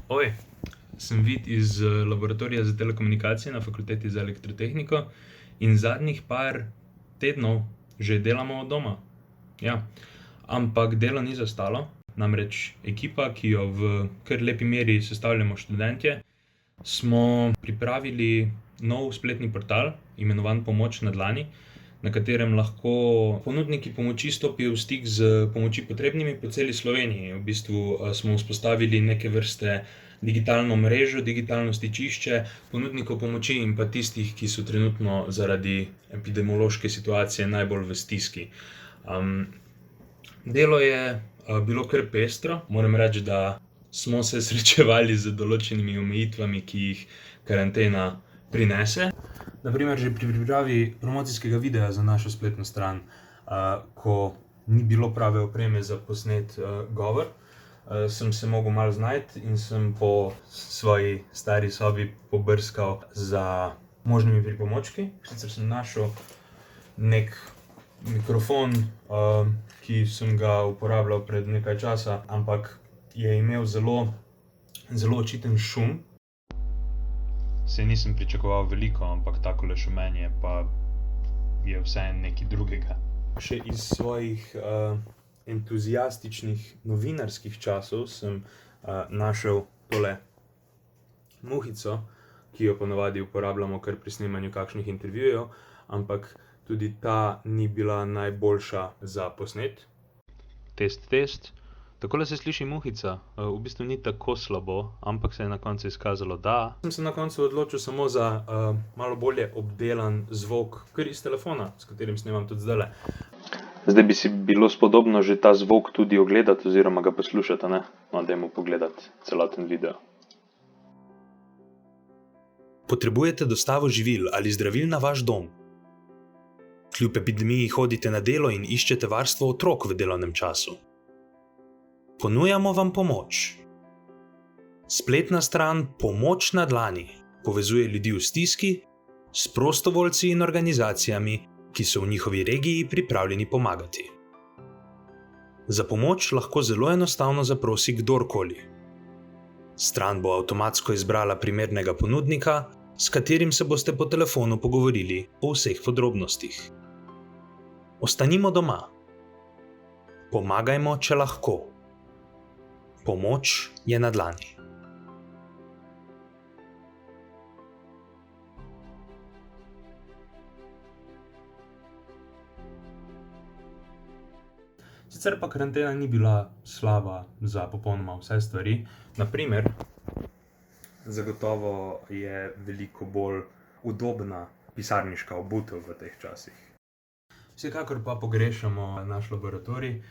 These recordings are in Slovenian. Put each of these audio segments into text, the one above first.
Oj, sem Vid iz laboratorija za telekomunikacije na Fakulteti za elektrotehniko in zadnjih par tednov že delamo od doma. Ja, ampak delo ni zastalo, namreč ekipa, ki jo v kar lepi meri sestavljamo študentje, smo pripravili nov spletni portal, imenovan Pomoč na dlani, na katerem lahko ponudniki pomoči stopijo v stik z pomoči potrebnimi po celi Sloveniji. V bistvu smo vzpostavili neke vrste digitalno mrežo, digitalno stičišče ponudnikov pomoči in pa tistih, ki so trenutno zaradi epidemiološke situacije najbolj v stiski. Delo je bilo kar pestro, moram reči, da smo se srečevali z določenimi omejitvami, ki jih karantena prinese. Na primer, že pri pripravi promocijskega videa za našo spletno stran, ko ni bilo prave opreme za posnet govor, sem se mogel malo znajti in sem po svoji stari sobi pobrskal za možnimi pripomočki. Sicer sem našel nek mikrofon, ki sem ga uporabljal pred nekaj časa, ampak je imel zelo očiten šum. Saj nisem pričakoval veliko, ampak takole šumenje pa je vseeno nekaj drugega. Še iz svojih entuziastičnih novinarskih časov sem našel tole muhico, ki jo ponavadi uporabljamo kar pri snemanju kakšnih intervjujev, ampak tudi ta ni bila najboljša za posnet. Test. Takole se sliši muhica. V bistvu ni tako slabo, ampak se je na koncu izkazalo, da sem se na koncu odločil samo za malo bolje obdelan zvok kar iz telefona, s katerim snemam tudi zdajle. Zdaj bi si bilo spodobno že ta zvok tudi ogledati oziroma ga poslušati, ne? No, dajmo pogledati celoten video. Potrebujete dostavo živil ali zdravil na vaš dom? Kljub epidemiji hodite na delo in iščete varstvo otrok v delovnem času? Ponujamo vam pomoč. Spletna stran Pomoč na dlani povezuje ljudi v stiski s prostovoljci in organizacijami, ki so v njihovi regiji pripravljeni pomagati. Za pomoč lahko zelo enostavno zaprosi kdorkoli. Stran bo avtomatsko izbrala primernega ponudnika, s katerim se boste po telefonu pogovorili o vseh podrobnostih. Ostanimo doma. Pomagajmo, če lahko. Pomoč je na dlani. Sicer pa karantena ni bila slaba za popolnoma vse stvari. Na primer, zagotovo je veliko bolj udobna pisarniška obutev v teh časih. Vsekakor pa pogrešamo naš laboratorij,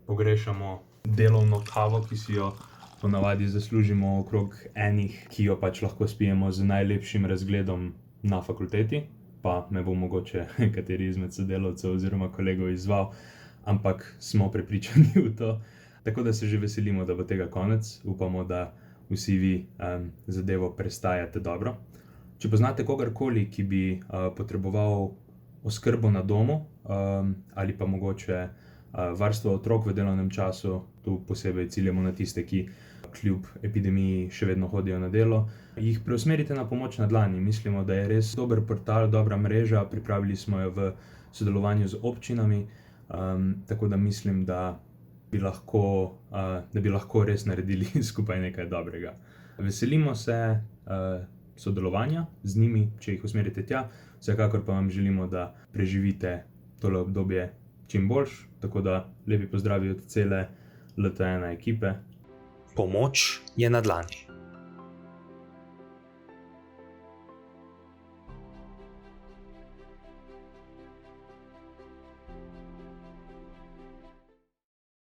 pogrešamo delovno kavo, ki si jo ponavadi zaslužimo okrog enih, ki jo pač lahko spijemo z najlepšim razgledom na fakulteti, pa me bo mogoče kateri izmed sodelavcev oziroma kolegov izzval, ampak smo prepričani v to. Tako da se že veselimo, da bo tega konec. Upamo, da vsi vi zadevo prestajate dobro. Če poznate kogarkoli, ki bi potreboval oskrbo na domu ali pa mogoče varstvo otrok v delovnem času, tu posebej ciljamo na tiste, ki kljub epidemiji še vedno hodijo na delo, jih preusmerite na Pomoč na dlani. Mislimo, da je res dober portal, dobra mreža, pripravili smo jo v sodelovanju z občinami, tako da mislim, da bi lahko res naredili skupaj nekaj dobrega. Veselimo se sodelovanja z njimi, če jih usmerite tja, vsekakor pa vam želimo, da preživite tole obdobje čim boljš, tako da lepi pozdravi od cele LT1 ekipe. Pomoč je na dlani.